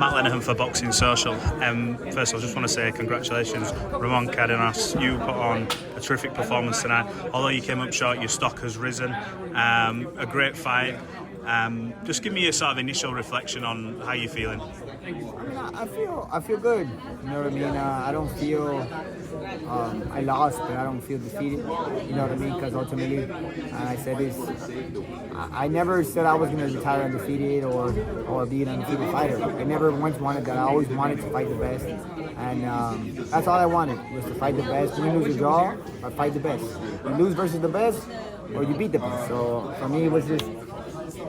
Matt Lenihan for Boxing Social. First of all, I just want to say congratulations, Ramon Cardenas. You put on a terrific performance tonight. Although you came up short, your stock has risen. A great fight. Just give me a sort of initial reflection on how you're feeling. I feel good. You know what I mean? I don't feel I lost, but I don't feel defeated. You know what I mean? Because ultimately, I said this. I never said I was going to retire undefeated or be an undefeated fighter. I never once wanted that. I always wanted to fight the best, and that's all I wanted was to fight the best. Win, lose, or draw, I fight the best. You lose versus the best, or you beat the best. So for me, it was just.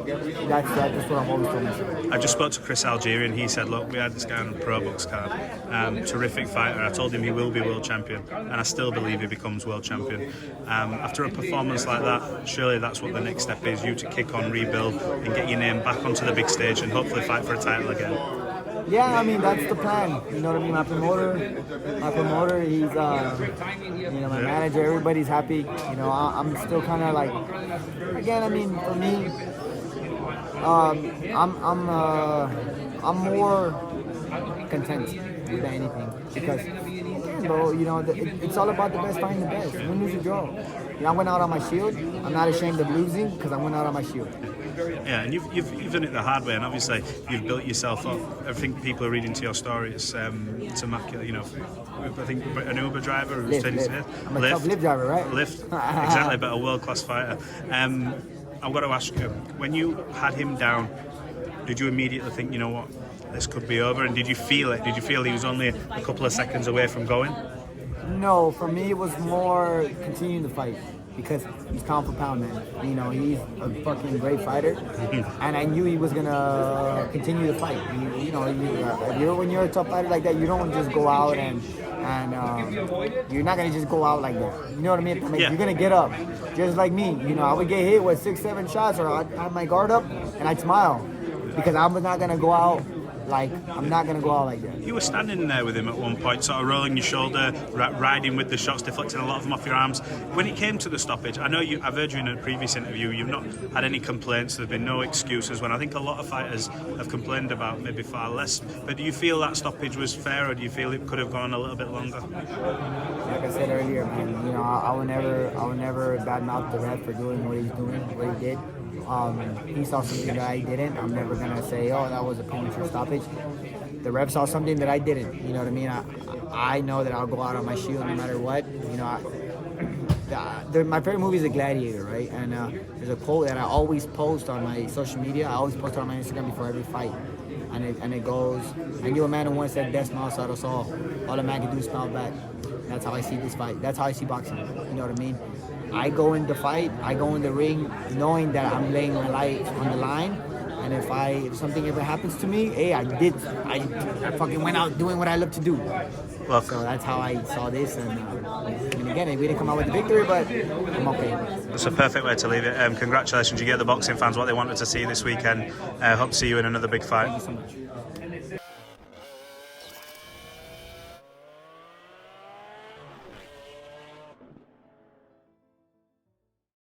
That's what I've always told myself. I just spoke to Chris Algieri and he said, look, we had this guy on the Pro Box card, terrific fighter. I told him he will be world champion, and I still believe he becomes world champion. After a performance like that, surely that's what the next step is, you to kick on, rebuild, and get your name back onto the big stage and hopefully fight for a title again. Yeah, I mean, that's the plan. You know what I mean? My promoter, he's, you know, my manager, everybody's happy. You know, I'm still kind of like, again, I mean, for me, I'm more content than anything because, again, bro, you know, it's all about the best fighting the best. Win, lose, or draw. You know, I went out on my shield. I'm not ashamed of losing because I went out on my shield. Yeah, and you've done it the hard way, and obviously you've built yourself up. I think people are reading to your story. It's immaculate. You know, I think an Uber driver who's taking it. I'm a top Lyft driver, right? Lyft, exactly, but a world-class fighter. I've got to ask you, when you had him down, did you immediately think, you know what, this could be over? And did you feel it? Did you feel he was only a couple of seconds away from going? No, for me it was more continuing the fight because he's pound for pound, man. You know, he's a fucking great fighter, and I knew he was gonna continue the fight. You know, when you're a tough fighter like that, you don't just go out and you're not gonna just go out like that. You know what I mean? Yeah. You're gonna get up, just like me. You know, I would get hit with 6-7 shots, or I'd have my guard up and I'd smile because I'm not gonna go out. I'm not going to go out like that. You were standing there with him at one point, sort of rolling your shoulder, riding with the shots, deflecting a lot of them off your arms. When it came to the stoppage, I know I've heard you in a previous interview, you've not had any complaints, there's been no excuses, when I think a lot of fighters have complained about maybe far less. But do you feel that stoppage was fair, or do you feel it could have gone a little bit longer? Like I said earlier, man, you know, I would never badmouth the ref for doing what he's doing, what he did. He saw something that I didn't. I'm never gonna say, oh, that was a premature stoppage. The ref saw something that I didn't. You know what I mean? I know that I'll go out on my shield no matter what. You know, my favorite movie is The Gladiator, right? And there's a quote that I always post on my social media. I always post it on my Instagram before every fight. And it goes, I knew a man who once said, best mouse out of us all. All a man can do is smile back. That's how I see this fight. That's how I see boxing. You know what I mean? I go in the fight, I go in the ring knowing that I'm laying my life on the line, and if something ever happens to me, hey, I fucking went out doing what I love to do. Look. So that's how I saw this, and again, we didn't come out with the victory, but I'm okay. It's a perfect way to leave it. Congratulations, you get the boxing fans what they wanted to see this weekend. Hope to see you in another big fight. Thank you so much.